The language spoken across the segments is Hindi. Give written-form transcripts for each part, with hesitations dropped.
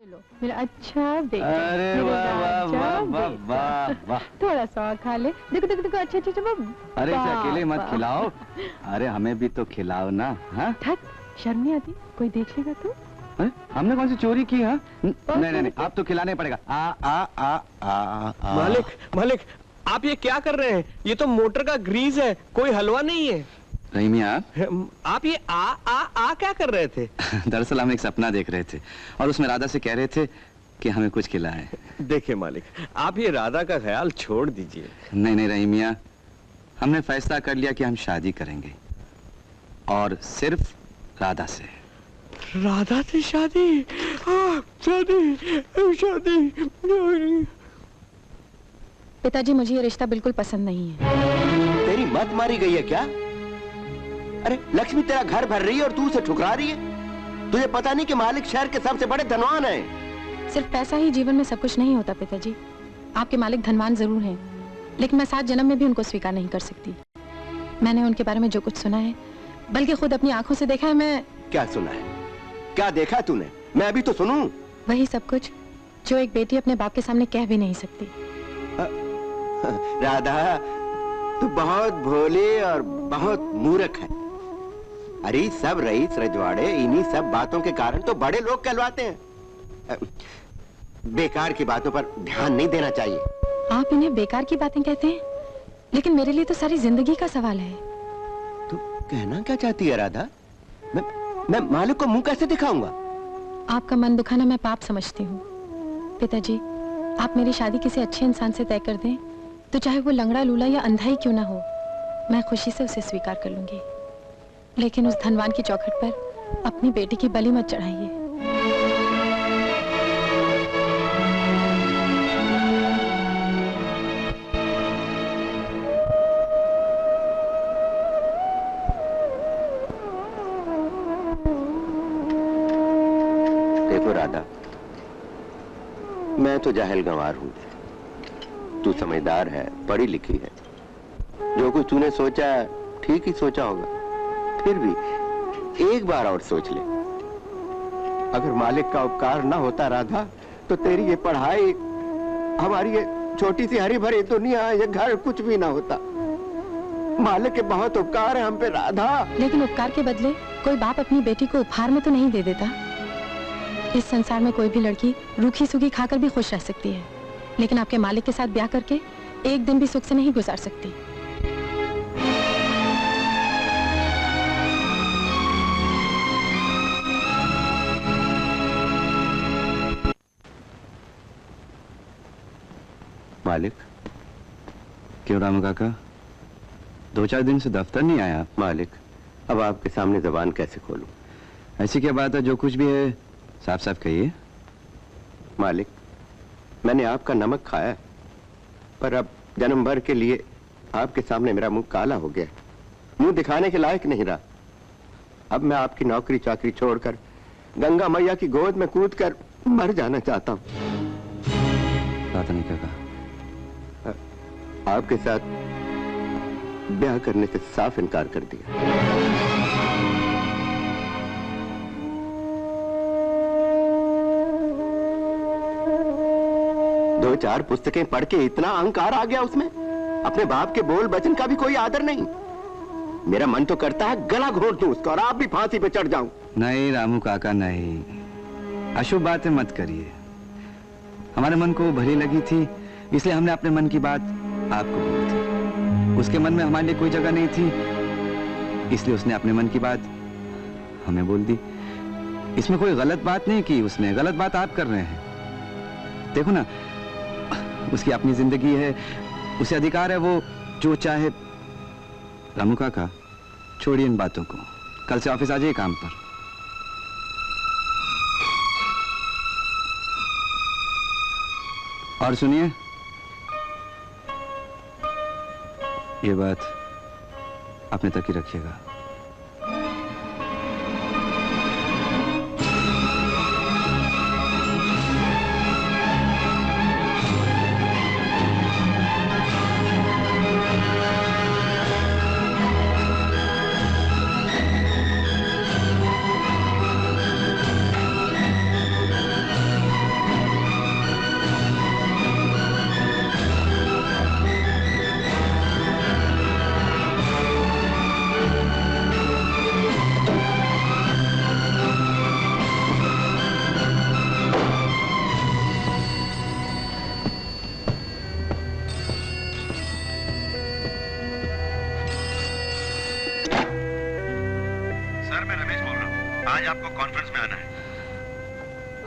लो मेरा अच्छा बेटा। अरे वाह वाह वाह वाह वाह वाह। थोड़ा सा खा ले। देखो देखो देखो अच्छा अच्छा अच्छा। अरे इसे अकेले मत खिलाओ, अरे हमें भी तो खिलाओ ना। हाँ शर्म नहीं आती? कोई देख लेगा तो? हमने कौन सी चोरी की? हाँ नहीं नहीं नहीं, आप तो खिलाने पड़ेगा। आ आ आ आ आ। मालिक मालिक, आप ये क्या कर रहे हैं? ये तो मोटर का ग्रीस है, कोई हलवा नहीं है। रहीमी आप ये आ क्या कर रहे थे? दरअसल हम एक सपना देख रहे थे और उसमें राधा से कह रहे थे कि हमें कुछ खिलाएं। देखिए मालिक, आप ये राधा का ख्याल छोड़ दीजिए। नहीं नहीं रहीमी, हमने फैसला कर लिया कि हम शादी करेंगे और सिर्फ राधा से। राधा से शादी? शादी शादी। पिताजी, मुझे ये रिश्ता बिल्कुल पसंद नहीं है। तेरी मत मारी गई है क्या? अरे लक्ष्मी तेरा घर भर रही है और तू उसे ठुकरा रही है। तुझे पता नहीं कि मालिक शहर के सबसे बड़े धनवान है। सिर्फ पैसा ही जीवन में सब कुछ नहीं होता पिताजी। आपके मालिक धनवान जरूर हैं, लेकिन मैं 7 जन्म में भी उनको स्वीकार नहीं कर सकती। मैंने उनके बारे में जो कुछ सुना है, बल्कि खुद अपनी आंखों से देखा है। मैं क्या सुना है? क्या देखा तूने? मैं अभी तो सुनूं। वही सब कुछ जो एक बेटी अपने बाप के सामने कह भी नहीं सकती। राधा, तू बहुत भोली और बहुत मूर्ख है। अरे सब रईस रजवाड़े इन्हीं सब बातों के कारण तो बड़े लोग कहलवाते हैं। बेकार की बातों पर ध्यान नहीं देना चाहिए। आप इन्हें बेकार की बातें कहते हैं, लेकिन मेरे लिए तो सारी जिंदगी का सवाल है। तू कहना क्या चाहती है राधा? मैं मालिक को मुंह कैसे दिखाऊंगा? आपका मन दुखाना मैं पाप समझती हूँ। पिताजी, आप मेरी शादी किसी अच्छे इंसान से तय कर दें, तो चाहे वो लंगड़ा लूला या अंधा ही क्यों ना हो, मैं खुशी से उसे स्वीकार कर लूंगी। लेकिन उस धनवान की चौखट पर अपनी बेटी की बलि मत चढ़ाइए। देखो राधा, मैं तो जाहिल गंवार हूं, तू समझदार है, पढ़ी लिखी है। जो कुछ तूने सोचा ठीक ही सोचा होगा। फिर भी एक बार और सोच ले। अगर मालिक का उपकार ना होता राधा, तो तेरी ये पढ़ाई, हमारी ये छोटी सी हरी भरी दुनिया, ये घर कुछ भी ना होता। मालिक के बहुत उपकार है हम पे राधा। लेकिन उपकार के बदले कोई बाप अपनी बेटी को उपहार में तो नहीं दे देता। इस संसार में कोई भी लड़की रूखी सूखी खाकर भी खुश रह सकती है, लेकिन आपके मालिक के साथ ब्याह करके एक दिन भी सुख से नहीं गुजार सकती। मालिक। क्यों रामू काका, 2-4 दिन से दफ्तर नहीं आया? मालिक, अब आपके सामने जबान कैसे खोलूं? ऐसी क्या बात है? जो कुछ भी है साफ साफ कहिए। मालिक, मैंने आपका नमक खाया, पर अब जन्म भर के लिए आपके सामने मेरा मुंह काला हो गया, मुंह दिखाने के लायक नहीं रहा। अब मैं आपकी नौकरी चाकरी छोड़कर गंगा मैया की गोद में कूदकर मर जाना चाहता हूँ। बात नहीं काका, आपके साथ ब्याह करने से साफ इनकार कर दिया। 2-4 पुस्तकें पढ़ के इतना अहंकार आ गया उसमें, अपने बाप के बोल वचन का भी कोई आदर नहीं। मेरा मन तो करता है गला घोट दूं उसका और आप भी फांसी पे चढ़ जाऊं। नहीं रामू काका नहीं, अशुभ बातें मत करिए। हमारे मन को भली लगी थी, इसलिए हमने अपने मन की बात आपको बोली थी। उसके मन में हमारे लिए कोई जगह नहीं थी, इसलिए उसने अपने मन की बात हमें बोल दी। इसमें कोई गलत बात नहीं की उसने, गलत बात आप कर रहे हैं। देखो ना, उसकी अपनी जिंदगी है, उसे अधिकार है वो जो चाहे। रामू काका, छोड़िए इन बातों को, कल से ऑफिस आ जाइए काम पर। और सुनिए, ये बात अपने तक ही रखिएगा।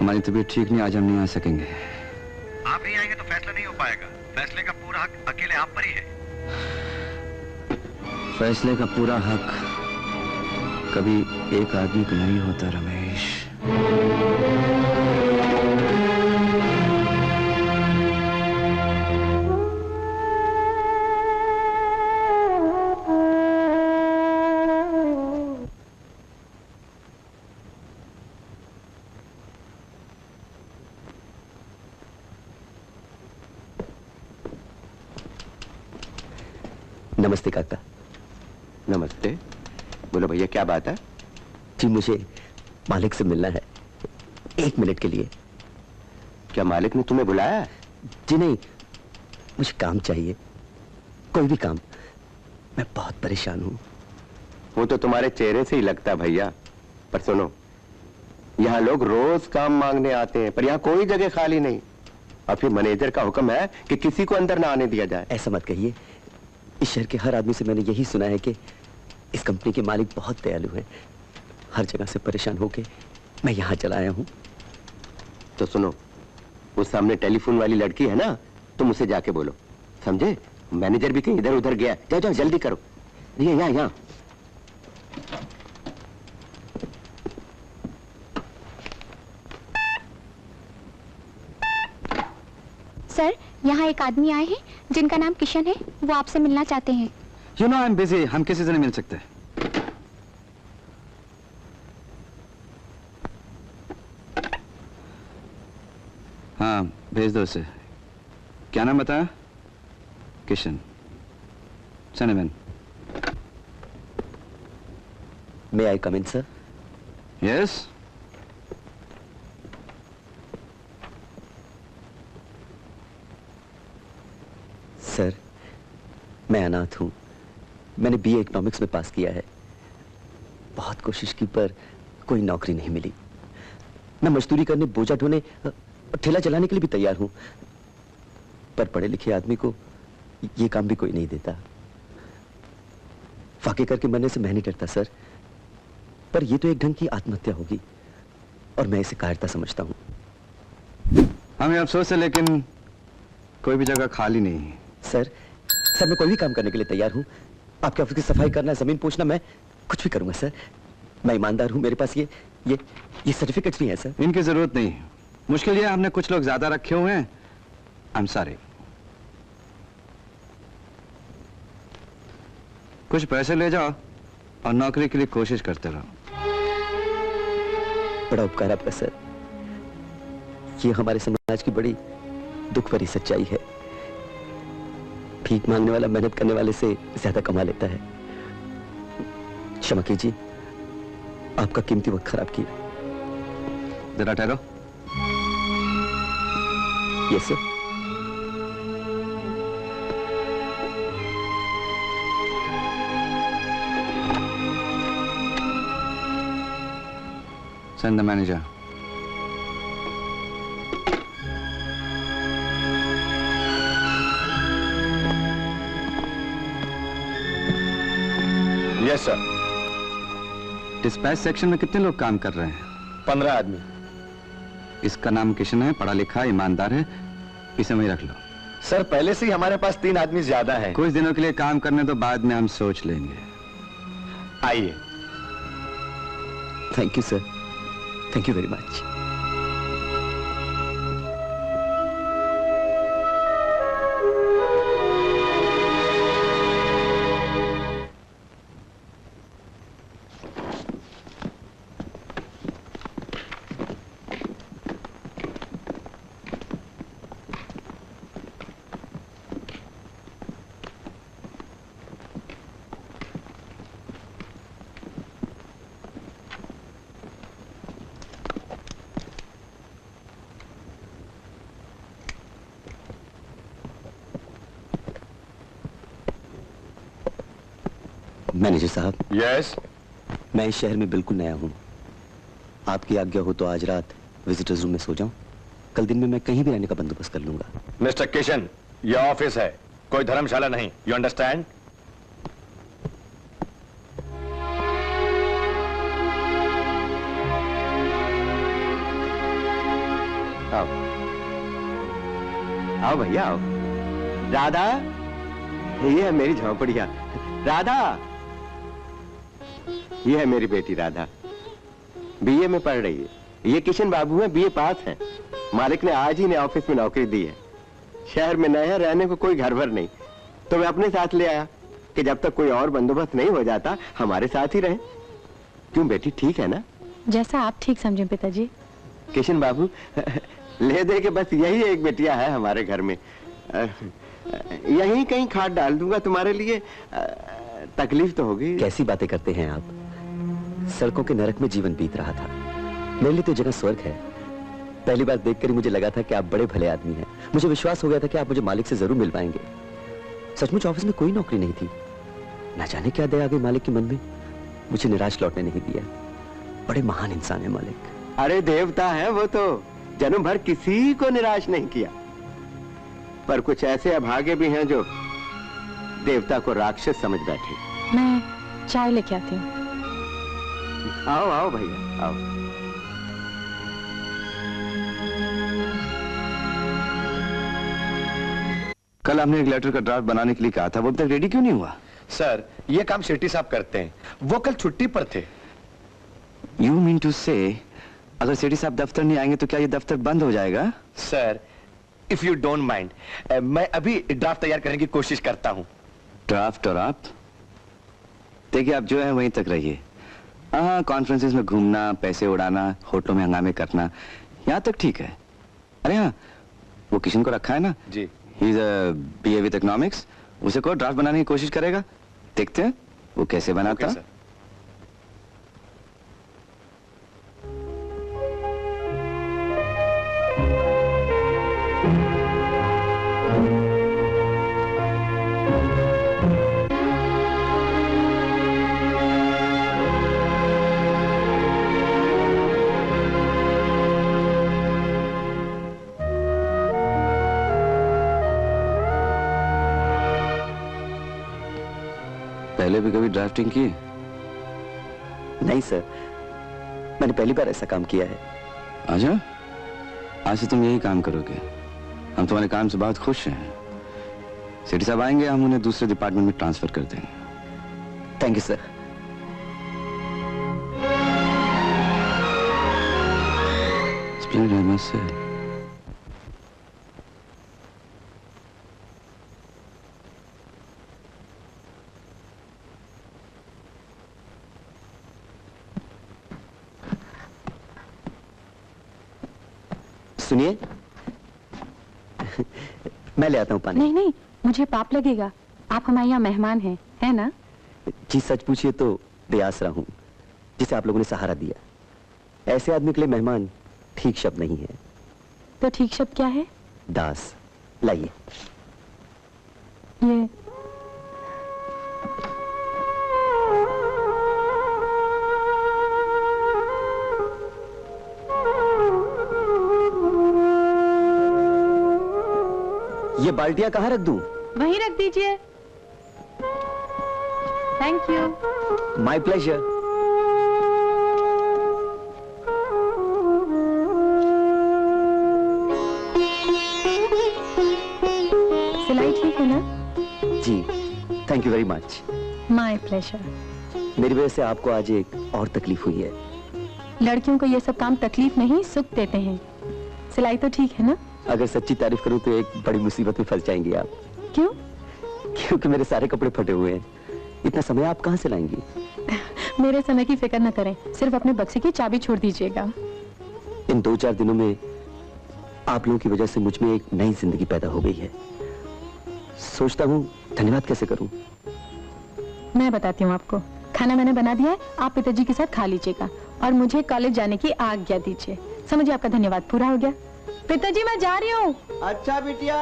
हमारी तबीयत ठीक नहीं, आज हम नहीं आ सकेंगे। आप नहीं आएंगे तो फैसला नहीं हो पाएगा। फैसले का पूरा हक अकेले आप पर ही है। फैसले का पूरा हक कभी एक आदमी को नहीं होता रमेश। नमस्ते काका। नमस्ते। बोलो भैया, क्या बात है? जी मुझे मालिक से मिलना है 1 मिनट के लिए। क्या मालिक ने तुम्हें बुलाया है? जी नहीं, मुझे काम चाहिए, कोई भी काम। मैं बहुत परेशान हूँ। वो तो तुम्हारे चेहरे से ही लगता है भैया। पर सुनो, यहाँ लोग रोज काम मांगने आते हैं, पर यहाँ कोई जगह खाली नहीं। और फिर मैनेजर का हुक्म है कि किसी को अंदर ना आने दिया जाए। ऐसा मत कहिए। इस शहर के हर आदमी से मैंने यही सुना है कि इस कंपनी के मालिक बहुत दयालु हैं। हर जगह से परेशान होके मैं यहाँ चला आया हूँ। तो सुनो, उस सामने टेलीफोन वाली लड़की है ना, तुम उसे जाके बोलो, समझे? मैनेजर भी कहीं इधर उधर गया। जाओ जाओ जल्दी करो। ये यहाँ। सर, यहाँ एक आदमी आए हैं जिनका नाम किशन है, वो आपसे मिलना चाहते हैं। You know I'm busy, हम किसी से नहीं मिल सकते। हाँ, भेज दो उसे। क्या नाम बताया? किशन। सनीवन। May I come in, sir? Yes? Sir, मैं अनाथ हूँ। मैंने BA इकोनॉमिक्स में पास किया है। बहुत कोशिश की पर कोई नौकरी नहीं मिली। मैं मजदूरी करने, बोझा ढोने, ठेला चलाने के लिए भी तैयार हूँ, पर पढ़े लिखे आदमी को ये काम भी कोई नहीं देता। फाके करके मरने से मैं नहीं डरता सर, पर ये तो एक ढंग की आत्महत्या होगी और मैं इसे कायरता समझता हूँ। हमें अफसोस है, लेकिन कोई भी जगह खाली नहीं है। सर, मैं कोई भी काम करने के लिए तैयार हूँ। आपके ऑफिस की सफाई करना, जमीन पोंछना, मैं कुछ भी करूंगा सर। मैं ईमानदार हूँ, मेरे पास ये सर्टिफिकेट्स भी हैं सर। इनकी जरूरत नहीं। मुश्किल ये है, हमने कुछ लोग ज्यादा रखे हुए हैं। I'm sorry। कुछ पैसे ले जाओ और नौकरी के लिए कोशिश करते रहो। बड़ा उपकार आपका सर। ये हमारे समाज की बड़ी दुख भरी सच्चाई है। भीख मांगने वाला मेहनत करने वाले से ज्यादा कमा लेता है। क्षमा कीजिए, आपका कीमती वक्त खराब किया। जरा ठहरो। Yes sir. Send the manager। Yes sir. Dispatch section में कितने लोग काम कर रहे हैं? 15 आदमी। इसका नाम किशन है, पढ़ा लिखा, ईमानदार है, इसे वहीं रख लो। सर, पहले से ही हमारे पास 3 आदमी ज्यादा हैं। कुछ दिनों के लिए काम करने तो बाद में हम सोच लेंगे। आइए। Thank you sir, thank you very much. Manager साहब। यस। मैं इस शहर में बिल्कुल नया हूँ। आपकी आज्ञा हो तो आज रात विजिटर्स रूम में सो जाऊं। कल दिन में मैं कहीं भी रहने का बंदोबस्त कर लूंगा। मिस्टर किशन, यह ऑफिस है, कोई धर्मशाला नहीं। You understand? आओ आओ भैया आओ। राधा, ये है मेरी झोंपड़िया। राधा, ये है मेरी बेटी राधा, बीए में पढ़ रही है। ये किशन बाबू है, बीए पास है। मालिक ने आज ही ने ऑफिस में नौकरी दी है। शहर में नया रहने को कोई घर भर नहीं, तो मैं अपने साथ ले आया कि जब तक कोई और बंदोबस्त नहीं हो जाता हमारे साथ ही रहे। क्यों बेटी, ठीक है ना? जैसा आप ठीक समझें पिताजी। किशन बाबू, ले दे के बस यही एक बेटिया है हमारे घर में। यहीं कहीं खाद डाल दूंगा तुम्हारे लिए। तकलीफ तो होगी। कैसी बातें करते हैं आप? सड़कों के नरक में जीवन बीत रहा था, मेरे लिए तो जगह स्वर्ग है। पहली बार देखकर ही मुझे लगा था कि आप बड़े भले आदमी हैं। मुझे विश्वास हो गया था कि आप मुझे मालिक से जरूर मिल पाएंगे। सचमुच ऑफिस में कोई नौकरी नहीं थी। ना जाने क्या दया आ गई मालिक के मन में, मुझे निराश लौटने नहीं दिया। बड़े महान इंसान है मालिक। अरे देवता है वो तो, जन्म भर किसी को निराश नहीं किया। पर कुछ ऐसे अभागे भी हैं जो देवता को राक्षस समझ बैठे। मैं चाय लेके आती हूँ। आओ आओ भैया आओ। कल हमने एक लेटर का ड्राफ्ट बनाने के लिए कहा था, वो अब तक रेडी क्यों नहीं हुआ? सर, ये काम शेट्टी साहब करते हैं, वो कल छुट्टी पर थे। यू मीन टू से अगर सेठी साहब दफ्तर नहीं आएंगे तो क्या ये दफ्तर बंद हो जाएगा? Sir, if you don't mind, मैं अभी ड्राफ्ट तैयार करने की कोशिश करता हूँ। ड्राफ्ट? और आप देखिए, आप जो है वहीं तक रहिए। हाँ, कॉन्फ्रेंसेस में घूमना, पैसे उड़ाना, होटलों में हंगामे करना, यहाँ तक ठीक है। अरे हाँ, वो किशन को रखा है ना जी, he is BA with economics, उसे को ड्राफ्ट बनाने की कोशिश करेगा। देखते हैं वो कैसे बनाता है। पहले भी कभी ड्राफ्टिंग की? नहीं सर, मैंने पहली बार ऐसा काम किया है। अच्छा, आज से तुम यही काम करोगे। हम तुम्हारे काम से बहुत खुश हैं। सेठी साहब आएंगे, हम उन्हें दूसरे डिपार्टमेंट में ट्रांसफर कर देंगे। Thank you sir. Splendid, I must say. सुनिए, मैं ले आता हूँ पानी। नहीं नहीं, मुझे पाप लगेगा। आप हमारे यहाँ मेहमान हैं, है ना? जी सच पूछिए तो बेआसरा हूँ, जिसे आप लोगों ने सहारा दिया। ऐसे आदमी के लिए मेहमान ठीक शब्द नहीं है। तो ठीक शब्द क्या है? दास। लाइए। ये ये बाल्टियां कहाँ रख दूं? वहीं रख दीजिए। Thank you. My pleasure. सिलाई ठीक है ना? जी, thank you very much. My pleasure. मेरी वजह से आपको आज एक और तकलीफ हुई है। लड़कियों को ये सब काम तकलीफ नहीं, सुख देते हैं। सिलाई तो ठीक है ना? अगर सच्ची तारीफ करूं तो एक बड़ी मुसीबत में फंस जाएंगी आप। क्यों? क्योंकि मेरे सारे कपड़े फटे हुए हैं। इतना समय आप कहां से लाएंगी? मेरे समय की फिक्र न करें, सिर्फ अपने बक्से की चाबी छोड़ दीजिएगा। इन 2-4 दिनों में आप लोगों की वजह से मुझ में एक नई जिंदगी पैदा हो गई है। सोचता हूँ धन्यवाद कैसे करूं। मैं बताती हूँ आपको। खाना मैंने बना दिया है, आप पिताजी के साथ खा लीजिएगा और मुझे कॉलेज जाने की आज्ञा दीजिए। समझिए आपका धन्यवाद पूरा हो गया। पिताजी मैं जा रही हूँ। अच्छा बिटिया।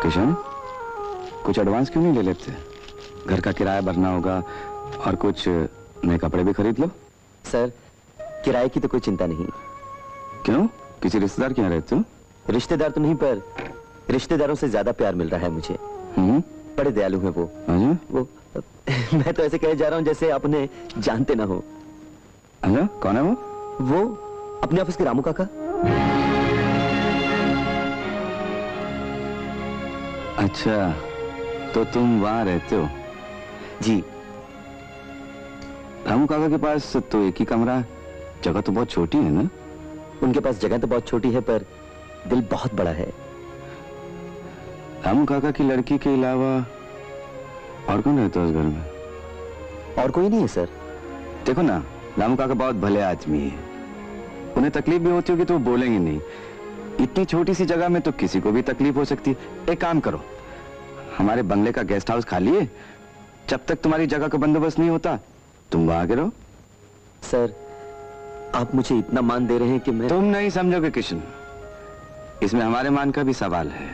किशन, कुछ एडवांस क्यों नहीं ले लेते? घर का किराया भरना होगा और कुछ नए कपड़े भी खरीद लो। सर, किराए की तो कोई चिंता नहीं। क्यों? किसी रिश्तेदार के यहाँ रहते हो? रिश्तेदार तो नहीं, पर रिश्तेदारों से ज्यादा प्यार मिल रहा है मुझे। बड़े दयालु हैं वो। वो मैं तो ऐसे कहे जा रहा हूँ जैसे आप उन्हें जानते ना हो। अच्छा, कौन है वो? वो अपने ऑफिस के रामू काका। अच्छा, तो तुम वहां रहते हो? जी। रामू काका के पास तो एक ही कमरा है, जगह तो बहुत छोटी है ना? उनके पास जगह तो बहुत छोटी है पर दिल बहुत बड़ा है। रामू काका की लड़की के अलावा और कौन रहता है उस घर में? और कोई नहीं है सर। देखो ना, रामू काका बहुत भले आदमी है, उन्हें तकलीफ भी होती होगी तो वो बोलेंगे नहीं। इतनी छोटी सी जगह में तो किसी को भी तकलीफ हो सकती है। एक काम करो, हमारे बंगले का गेस्ट हाउस खाली है, जब तक तुम्हारी जगह का बंदोबस्त नहीं होता तुम वहां आके रहो। सर, आप मुझे इतना मान दे रहे हैं कि मैं... तुम नहीं समझोगे किशन, इसमें हमारे मान का भी सवाल है।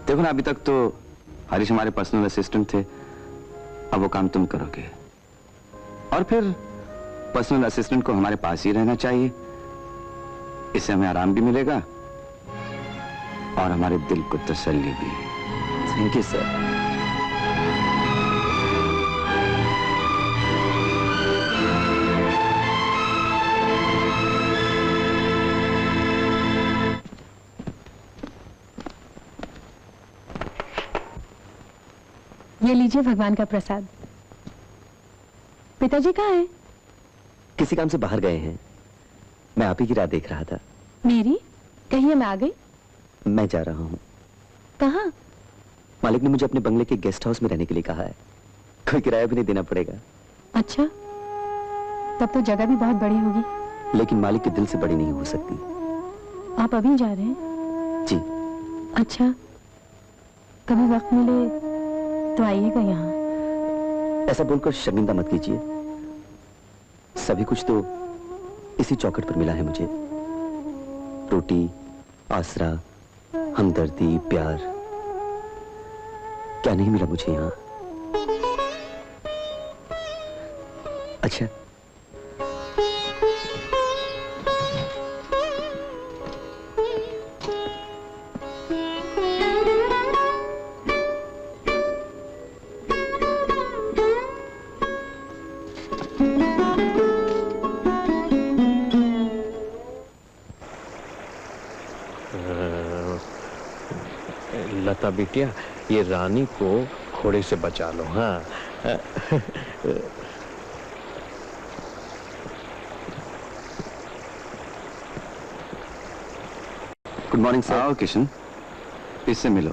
देखो ना, अभी तक तो हरीश हमारे पर्सनल असिस्टेंट थे, अब वो काम तुम करोगे। और फिर पर्सनल असिस्टेंट को हमारे पास ही रहना चाहिए, इससे हमें आराम भी मिलेगा और हमारे दिल को तसल्ली भी। Thank you sir. ये लीजिए भगवान का प्रसाद। पिताजी कहाँ हैं? किसी काम से बाहर गए हैं, मैं आप ही की राह देख रहा था। मेरी? कहिए, मैं आ गई। मैं जा रहा हूँ। कहाँ? मालिक ने मुझे अपने बंगले के गेस्ट हाउस में रहने के लिए कहा है, कोई किराया भी नहीं देना पड़ेगा। अच्छा, तब तो जगह भी बहुत बड़ी होगी। लेकिन मालिक के दिल से बड़ी नहीं हो सकती। आप अभी जा रहे हैं? जी। अच्छा, कभी वक्त मिले तो आइएगा यहाँ। ऐसा बोलकर शर्मिंदा मत कीजिए, सभी कुछ तो इसी चौखट पर मिला है मुझे। रोटी, आसरा, हमदर्दी, प्यार, क्या नहीं मिला मुझे यहाँ? अच्छा, लता बिटिया, ये रानी को घोड़े से बचा लो। हाँ। Good morning sir. आओ किशन, इससे मिलो।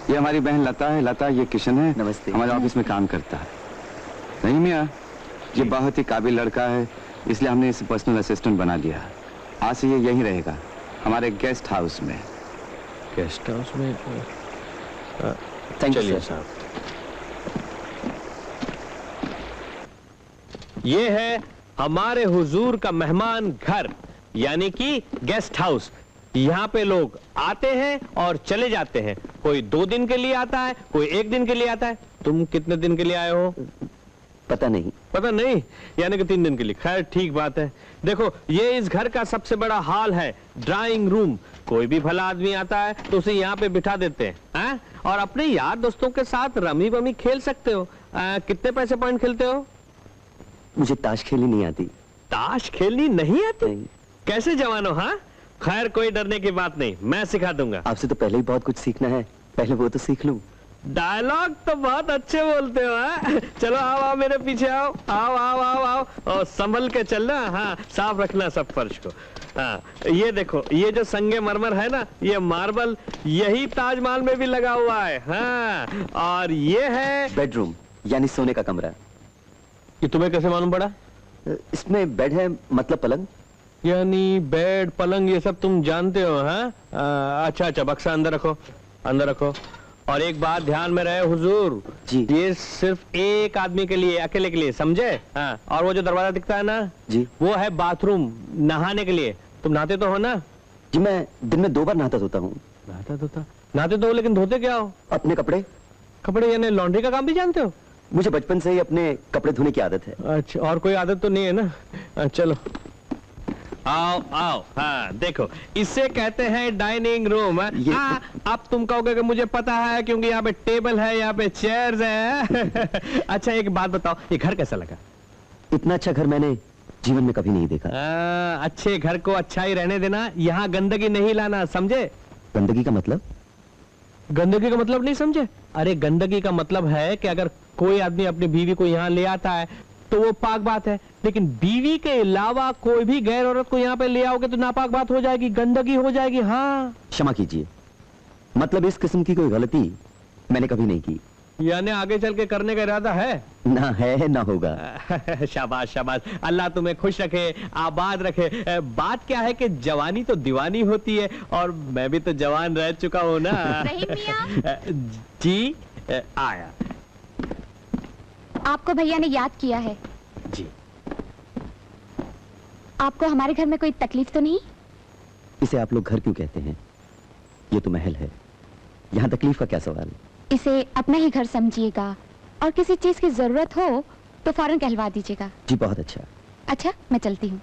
ये हमारी बहन लता है। लता, ये किशन है। नमस्ते। हमारे ऑफिस में काम करता है। नहीं मियाँ, ये बहुत ही काबिल लड़का है, इसलिए हमने इसे पर्सनल असिस्टेंट बना लिया। आज से ये यहीं रहेगा, हमारे गेस्ट हाउस में। गेस्ट हाउस में? थैंक यू चलिए सर। साहब। ये है हमारे हुजूर का मेहमान घर, यानी कि गेस्ट हाउस। यहाँ पे लोग आते हैं और चले जाते हैं। कोई 2 दिन के लिए आता है, कोई 1 दिन के लिए आता है। तुम कितने दिन के लिए आए हो? पता नहीं। पता नहीं, यानी कि 3 दिन के लिए। खैर, ठीक बात है। देखो, ये इस घर का सबसे बड़ा हॉल है, ड्राइंग रूम। कोई भी भला आदमी आता है तो उसे यहाँ पे बिठा देते हैं, और अपने यार दोस्तों के साथ रमी बमी खेल सकते हो। कितने पैसे पॉइंट खेलते हो? मुझे ताश खेलनी नहीं आती। ताश खेलनी नहीं आती? नहीं। कैसे जवान हो? हाँ, खैर, कोई डरने की बात नहीं, मैं सिखा दूंगा। आपसे तो पहले ही बहुत कुछ सीखना है, पहले वो तो सीख लूं। डायलॉग तो बहुत अच्छे बोलते हो। हाँ? चलो आओ आओ, मेरे पीछे आओ। आओ आओ आओ आओ, और संभल के चलना। हाँ, साफ रखना सब फर्श को। हाँ, ये देखो, ये जो संगे मरमर है ना, ये मार्बल यही ताजमहल में भी लगा हुआ है। हाँ, और ये है बेडरूम, यानी सोने का कमरा। ये तुम्हें कैसे मालूम पड़ा? इसमें बेड है, मतलब पलंग। यानी बेड, पलंग, ये सब तुम जानते हो? हाँ, अच्छा अच्छा, बक्सा अंदर रखो, अंदर रखो। और एक बात ध्यान में रहे हुजूर जी, ये सिर्फ एक आदमी के लिए, अकेले के लिए, समझे? हाँ, और वो जो दरवाजा दिखता है ना जी, वो है बाथरूम, नहाने के लिए। तुम नहाते तो हो ना? जी, मैं दिन में 2 बार नहाता धोता हूँ। नहाते तो हो, लेकिन धोते क्या हो? अपने कपड़े। कपड़े यानी लॉन्ड्री का काम भी जानते हो? मुझे बचपन से ही अपने कपड़े धोने की आदत है। अच्छा, और कोई आदत तो नहीं है ना? चलो आओ आओ, हाँ देखो, इसे कहते हैं डाइनिंग रूम। अब तुम कहोगे कि मुझे पता है क्योंकि यहाँ पे टेबल है, यहाँ पे चेयर्स है। अच्छा एक बात बताओ, ये घर कैसा लगा? इतना अच्छा घर मैंने जीवन में कभी नहीं देखा। अच्छे घर को अच्छा ही रहने देना, यहाँ गंदगी नहीं लाना, समझे? गंदगी का मतलब? गंदगी का मतलब नहीं समझे? अरे गंदगी का मतलब है कि अगर कोई आदमी अपनी बीवी को यहाँ ले आता है तो वो पाक बात है, लेकिन बीवी के अलावा कोई भी गैर औरत को यहाँ पे ले आओगे तो नापाक बात हो जाएगी, गंदगी हो जाएगी। हाँ क्षमा कीजिए, मतलब इस किस्म की कोई गलती मैंने कभी नहीं की। यानी आगे चल के करने का इरादा है? ना है ना होगा। शाबाश शाबाश, अल्लाह तुम्हें खुश रखे, आबाद रखे। बात क्या है कि जवानी तो दीवानी होती है, और मैं भी तो जवान रह चुका हूँ ना। रहीम मियां। जी आया। आपको भैया ने याद किया है। जी। आपको हमारे घर में कोई तकलीफ तो नहीं? इसे आप लोग घर क्यों कहते हैं? ये तो महल है, यहाँ तकलीफ का क्या सवाल? इसे अपना ही घर समझिएगा, और किसी चीज की जरूरत हो तो फौरन कहलवा दीजिएगा। जी बहुत अच्छा। अच्छा मैं चलती हूँ।